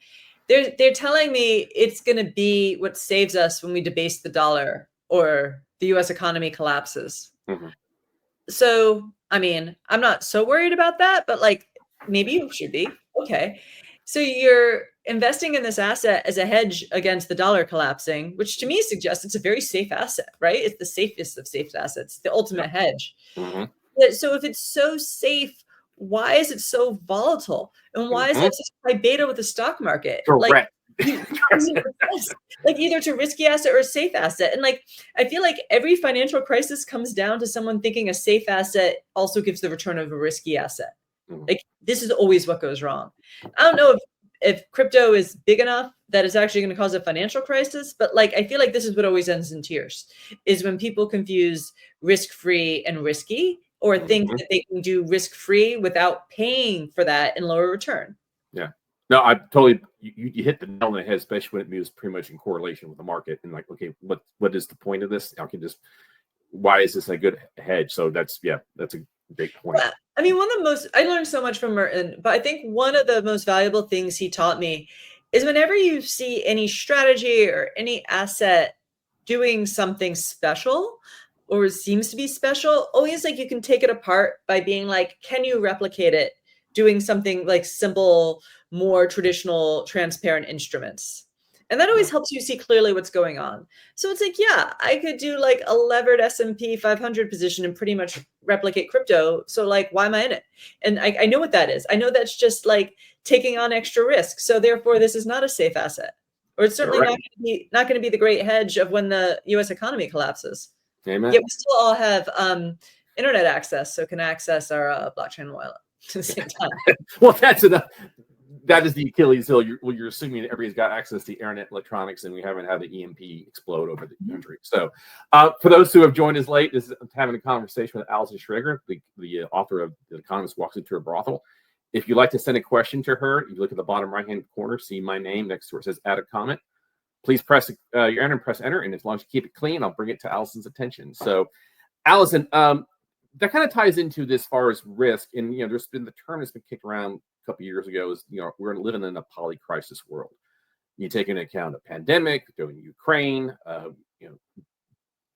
They're telling me it's going to be what saves us when we debase the dollar or the U.S. economy collapses. Mm-hmm. So, I mean, I'm not so worried about that, but like maybe you should be. Okay. So you're investing in this asset as a hedge against the dollar collapsing, which to me suggests it's a very safe asset, right? It's the safest of safe assets, the ultimate hedge. Mm-hmm. So if it's so safe, why is it so volatile? And why is it such high beta with the stock market? Correct. Like either it's a risky asset or a safe asset. And like, I feel like every financial crisis comes down to someone thinking a safe asset also gives the return of a risky asset. Like this is always what goes wrong. I don't know if crypto is big enough that it's actually going to cause a financial crisis, but like, I feel like this is what always ends in tears, is when people confuse risk-free and risky, or think that they can do risk-free without paying for that in lower return. Yeah. No, I totally you hit the nail on the head, especially when it moves pretty much in correlation with the market. And like, okay, what is the point of this? I can just why is this a good hedge? So that's a great point. Yeah, I mean, one of the most I learned so much from Merton, but I think one of the most valuable things he taught me is whenever you see any strategy or any asset doing something special or seems to be special, always like you can take it apart by being like, can you replicate it doing something like simple, more traditional, transparent instruments? And that always helps you see clearly what's going on. So it's like, yeah, I could do like a levered S&P 500 position and pretty much replicate crypto. So like, why am I in it? And I know what that is. I know that's just like taking on extra risk. So therefore, this is not a safe asset, or it's certainly Right. not going to be the great hedge of when the U.S. economy collapses. Amen. Yet we still all have internet access, so can access our blockchain wallet at the same time. Well, that's enough. That is the Achilles heel. You're assuming that everybody's got access to internet electronics, and we haven't had the EMP explode over the country. So, for those who have joined us late, this is having a conversation with Allison Schrager, the author of The Economist Walks into a Brothel. If you'd like to send a question to her, you look at the bottom right-hand corner, see my name next to it, says add a comment. Please press your enter and press enter, and as long as you keep it clean, I'll bring it to Allison's attention. So, Allison, that kind of ties into this as far as risk, and there's been the term that's been kicked around a couple of years ago is we're living in a polycrisis world. You take into account a pandemic, doing Ukraine,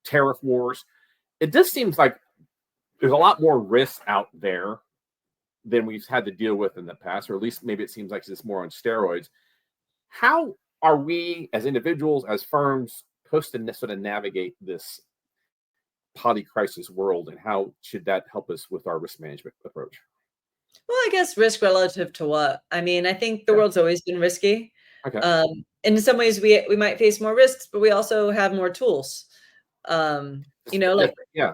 tariff wars. It just seems like there's a lot more risk out there than we've had to deal with in the past, or at least maybe it seems like it's more on steroids. How are we as individuals, as firms, supposed to sort of navigate this polycrisis world, and how should that help us with our risk management approach? Well, I guess risk relative to what? I mean, I think the world's always been risky. Okay. In some ways, we might face more risks, but we also have more tools. Like yeah.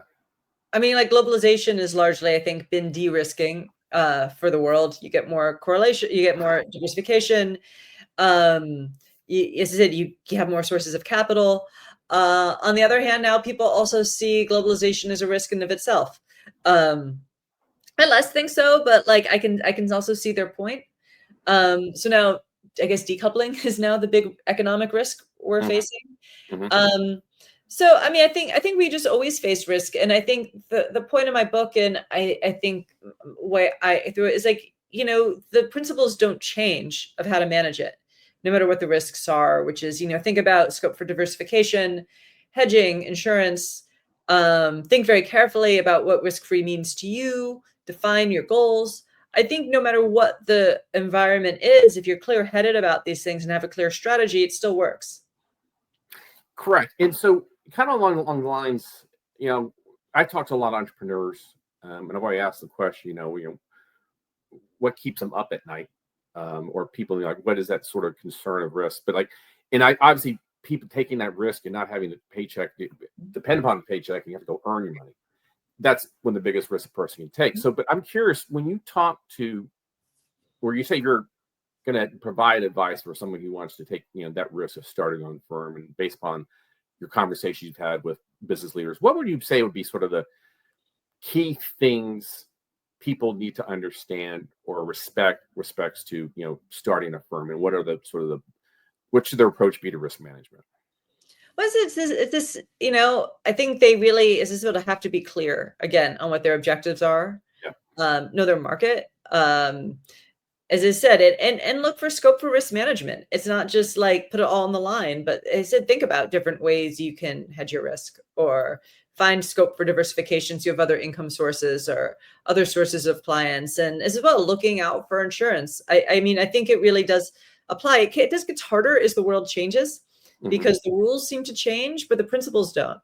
I mean, like globalization is largely, I think, been de-risking for the world. You get more correlation, you get more diversification. As I said, you have more sources of capital. On the other hand, now people also see globalization as a risk in of itself. I less think so, but like I can also see their point. So now I guess decoupling is now the big economic risk we're facing. So I mean, I think we just always face risk, and I think the point of my book, and I think why I threw it is like the principles don't change of how to manage it, no matter what the risks are. Which is think about scope for diversification, hedging, insurance. Think very carefully about what risk-free means to you. Define your goals. I think no matter what the environment is, if you're clear-headed about these things and have a clear strategy, it still works. Correct. And so kind of along the lines, I talk to a lot of entrepreneurs, and I've already asked the question, what keeps them up at night? Or people like, what is that sort of concern of risk? But and I obviously people taking that risk and not having the paycheck, depend upon the paycheck, and you have to go earn your money. That's one of the biggest risks a person can take. So, but I'm curious, when you talk to, or you say you're going to provide advice for someone who wants to take, that risk of starting on a firm, and based upon your conversations you've had with business leaders, what would you say would be sort of the key things people need to understand or respects to, starting a firm, and what are the sort of what should their approach be to risk management? Well, it's this, I think they really is this have to be clear again on what their objectives are. Yeah. Know their market. As I said, and look for scope for risk management. It's not just like put it all on the line, but as I said, think about different ways you can hedge your risk or find scope for diversification. So you have other income sources or other sources of clients, and as well looking out for insurance. I mean, I think it really does apply. It does get harder as the world changes because the rules seem to change, but the principles don't.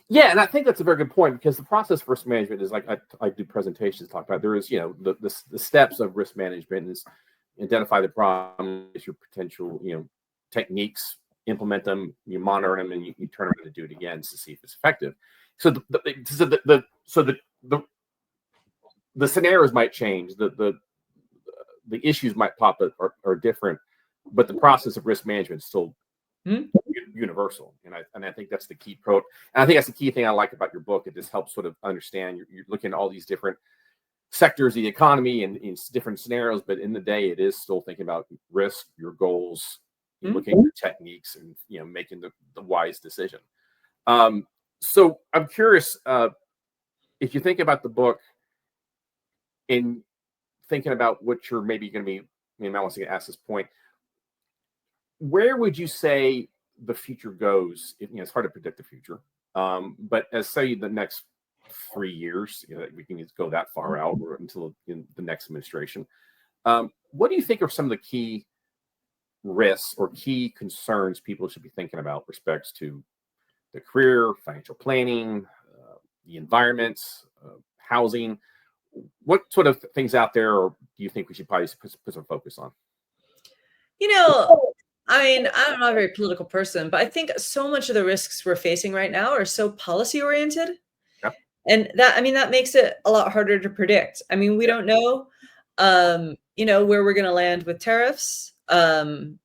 Yeah, and I think that's a very good point, because the process of risk management is like I do presentations talk about. There is, the steps of risk management is identify the problem, is your potential, techniques, implement them, you monitor them, and you turn around and do it again to see if it's effective. So the scenarios might change, the issues might pop up are different, but the process of risk management is still universal, and I think that's the key and I think that's the key thing I like about your book. It just helps sort of understand. You're looking at all these different sectors of the economy and in different scenarios, but in the day, it is still thinking about risk, your goals, looking at your techniques, and making the wise decision. So I'm curious, if you think about the book in thinking about what you're maybe going to be, I was going to ask this point, where would you say the future goes? It's hard to predict the future, but as say the next 3 years, we can just go that far out or until the next administration. What do you think are some of the key risks or key concerns people should be thinking about with respects to the career, financial planning, the environment, housing? What sort of things out there do you think we should probably put some focus on? I'm not a very political person, but I think so much of the risks we're facing right now are so policy oriented. Yeah. And that makes it a lot harder to predict. We don't know, where we're going to land with tariffs. I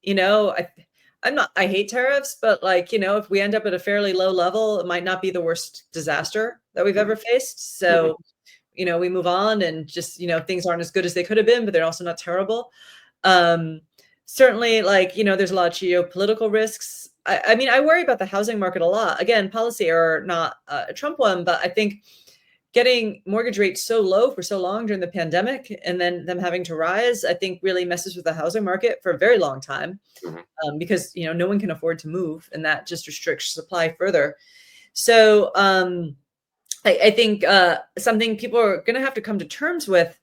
hate tariffs, but if we end up at a fairly low level, it might not be the worst disaster that we've ever faced. So, we move on and just, things aren't as good as they could have been, but they're also not terrible. Certainly, there's a lot of geopolitical risks. I worry about the housing market a lot. Again, policy error, not a Trump one, but I think getting mortgage rates so low for so long during the pandemic and then them having to rise, I think really messes with the housing market for a very long time, because, no one can afford to move, and that just restricts supply further. So I think something people are going to have to come to terms with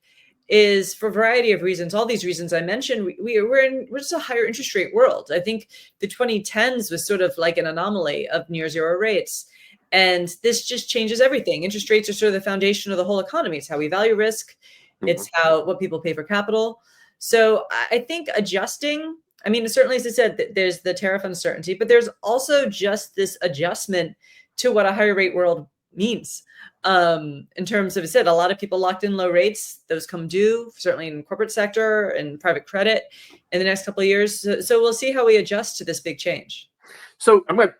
is, for a variety of reasons, all these reasons I mentioned, we're just a higher interest rate world. I think the 2010s was sort of like an anomaly of near zero rates. And this just changes everything. Interest rates are sort of the foundation of the whole economy. It's how we value risk. It's what people pay for capital. So I think adjusting, certainly, as I said, there's the tariff uncertainty, but there's also just this adjustment to what a higher rate world means. In terms of, I said, a lot of people locked in low rates, those come due, certainly in corporate sector and private credit in the next couple of years. So we'll see how we adjust to this big change. So I'm going to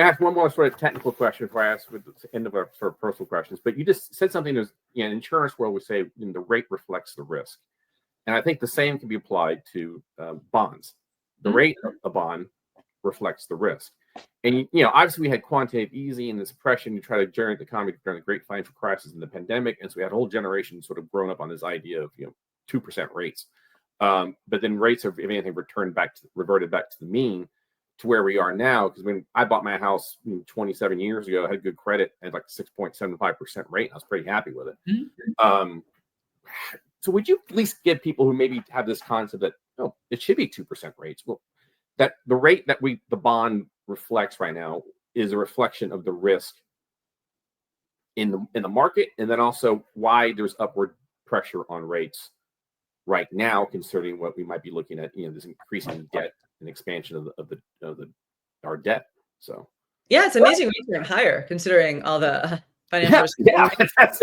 ask one more sort of technical question before I ask with the end of our sort of personal questions. But you just said something that's, in insurance world, we say the rate reflects the risk. And I think the same can be applied to bonds. The rate of a bond reflects the risk. And, obviously we had quantitative easing and the suppression to try to generate the economy during the great financial crisis and the pandemic. And so we had a whole generation sort of grown up on this idea of, 2% rates. But then rates have, if anything, reverted back to the mean to where we are now. Because when I bought my house 27 years ago, I had good credit at like 6.75% rate. I was pretty happy with it. So would you at least give people who maybe have this concept that, it should be 2% rates? Well, that the rate that the bond reflects right now is a reflection of the risk in the market, and then also why there's upward pressure on rates right now, considering what we might be looking at, this increasing debt and expansion of our debt. So it's amazing rates are higher considering all the financial. That's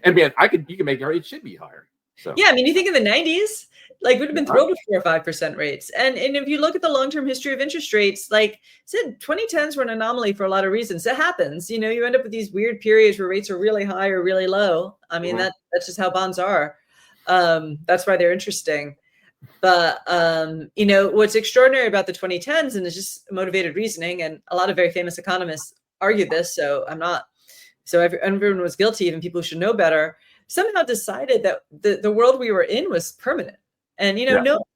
and man, you can make it should be higher. So you think in the 90s, we'd have been thrilled with 4 or 5% rates. And if you look at the long-term history of interest rates, like I said, 2010s were an anomaly for a lot of reasons. It happens. You end up with these weird periods where rates are really high or really low. That's just how bonds are. That's why they're interesting. But, what's extraordinary about the 2010s, and it's just motivated reasoning, and a lot of very famous economists argued this, so everyone was guilty, even people who should know better, somehow decided that the world we were in was permanent. And,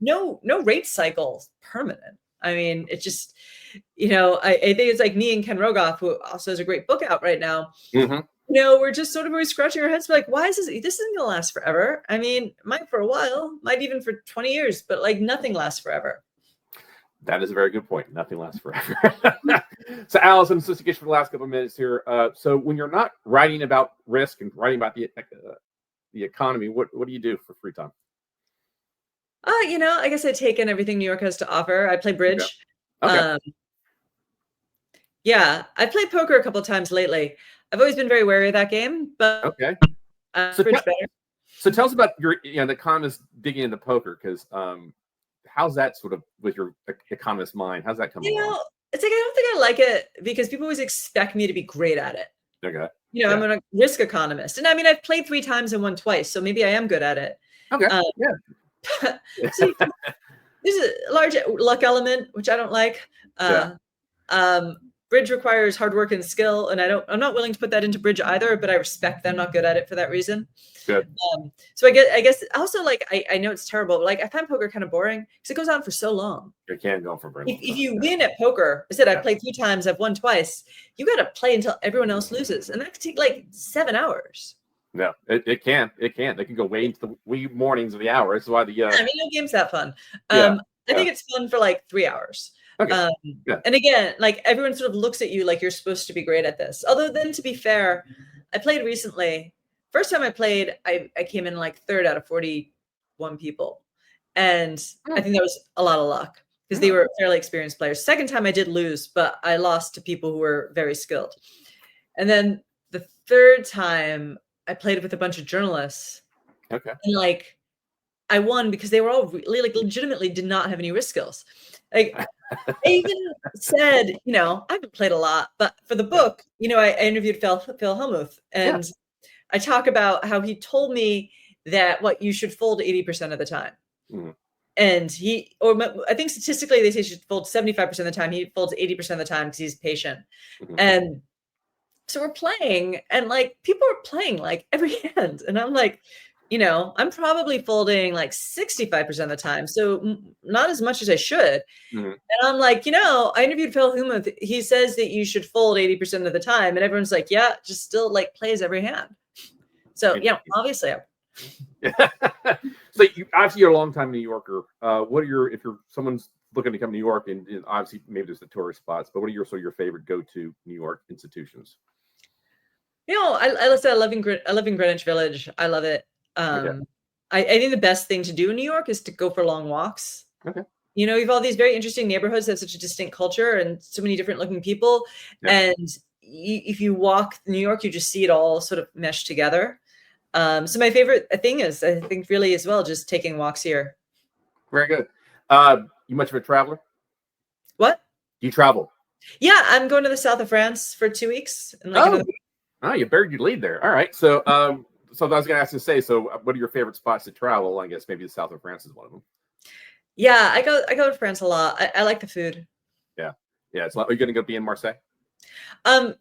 no rate cycle is permanent. It just, I think it's like me and Ken Rogoff, who also has a great book out right now. We're just sort of always scratching our heads, like, why is this isn't going to last forever? Might for a while, might even for 20 years, but nothing lasts forever. That is a very good point. Nothing lasts forever. So, Allison, just to get you for the last couple of minutes here. So, when you're not writing about risk and writing about the economy, what do you do for free time? I guess I take in everything New York has to offer. I play bridge. Okay. I played poker a couple of times lately. I've always been very wary of that game, but okay. Bridge better. So tell us about your, the economist digging into poker, because how's that sort of with your economist mind? How's that coming along? It's like I don't think I like it because people always expect me to be great at it. Okay. I'm a risk economist. And I mean, I've played 3 times and won twice, so maybe I am good at it. Okay. So there's a large luck element, which I don't like. Bridge requires hard work and skill, and I'm not willing to put that into bridge either, but I respect them not good at it for that reason. Good. So I guess also, like, I know it's terrible, but like I find poker kind of boring because it goes on for so long. It can go for very long. If you win at poker, I said I played 3 times, I've won twice. You got to play until everyone else loses, and that could take like 7 hours. No, it can. They can go way into the wee mornings of the hour. That's why the I mean, no game's that fun. I think it's fun for like 3 hours. Okay. And again, like everyone sort of looks at you like you're supposed to be great at this. Although then, to be fair, I played recently. First time I played, I came in like 3rd out of 41 people. And I think that was a lot of luck because they were fairly experienced players. Second time I did lose, but I lost to people who were very skilled. And then the 3rd time I played with a bunch of journalists. Okay. And like I won because they were all really like legitimately did not have any risk skills. Like I even said, I haven't played a lot, but for the book, I interviewed Phil Hellmuth, and I talk about how he told me that you should fold 80% of the time. And I think statistically they say you should fold 75% of the time. He folds 80% of the time because he's patient. And so we're playing, and like people are playing like every hand, and I'm like, I'm probably folding like 65% of the time, so not as much as I should. And I'm like, I interviewed Phil Hellmuth. He says that you should fold 80% of the time, and everyone's like, yeah, just still like plays every hand. So obviously. So obviously you're a long-time New Yorker. If someone's looking to come to New York, and obviously maybe there's the tourist spots, but what are your favorite go-to New York institutions? I live in Greenwich Village. I love it. I think the best thing to do in New York is to go for long walks. Okay. You have all these very interesting neighborhoods that have such a distinct culture and so many different looking people. And if you walk New York, you just see it all sort of meshed together. So my favorite thing is, I think, really as well, just taking walks here. Very good. You much of a traveler? What? Do you travel? Yeah, I'm going to the south of France for 2 weeks. And you buried your lead there. All right. So, so I was going to ask you to say, so what are your favorite spots to travel? I guess maybe the south of France is one of them. Yeah, I go to France a lot. I like the food. Yeah. Are you going to go be in Marseille?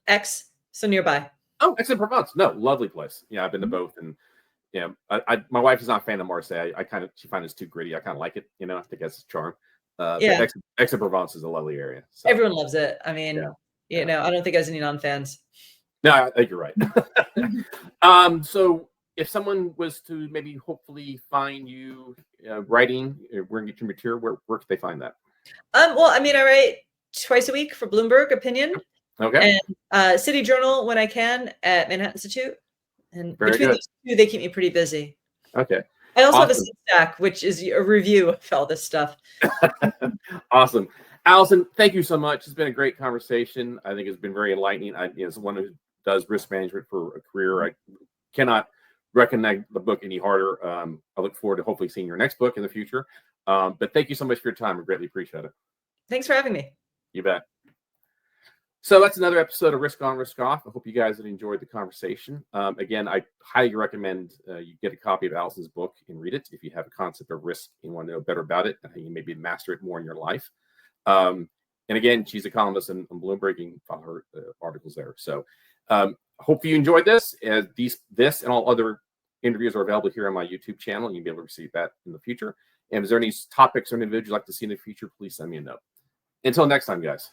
Aix, so nearby. Oh, Aix-en-Provence. No, lovely place. Yeah, I've been to both, and my wife is not a fan of Marseille. She finds it too gritty. I kind of like it. I think that's the charm. Aix-en-Provence is a lovely area. So. Everyone loves it. I mean, I don't think there's any non-fans. No, I think you're right. So if someone was to maybe hopefully find you writing, we're going to get your material, where could they find that? Well, I mean, I write twice a week for Bloomberg Opinion. Okay. And City Journal when I can at Manhattan Institute. And between those two, they keep me pretty busy. Okay. I also have a Substack, which is a review of all this stuff. Awesome. Allison, thank you so much. It's been a great conversation. I think it's been very enlightening. As someone who does risk management for a career, I cannot recommend the book any harder. I look forward to hopefully seeing your next book in the future. But thank you so much for your time. I greatly appreciate it. Thanks for having me. You bet. So that's another episode of Risk On, Risk Off. I hope you guys have enjoyed the conversation. Again, I highly recommend you get a copy of Allison's book and read it if you have a concept of risk and want to know better about it. You maybe master it more in your life. And again, she's a columnist on Bloomberg. You can follow her articles there. So hope you enjoyed this. This and all other interviews are available here on my YouTube channel, and you'll be able to receive that in the future. And if there are any topics or individuals you'd like to see in the future, please send me a note. Until next time, guys.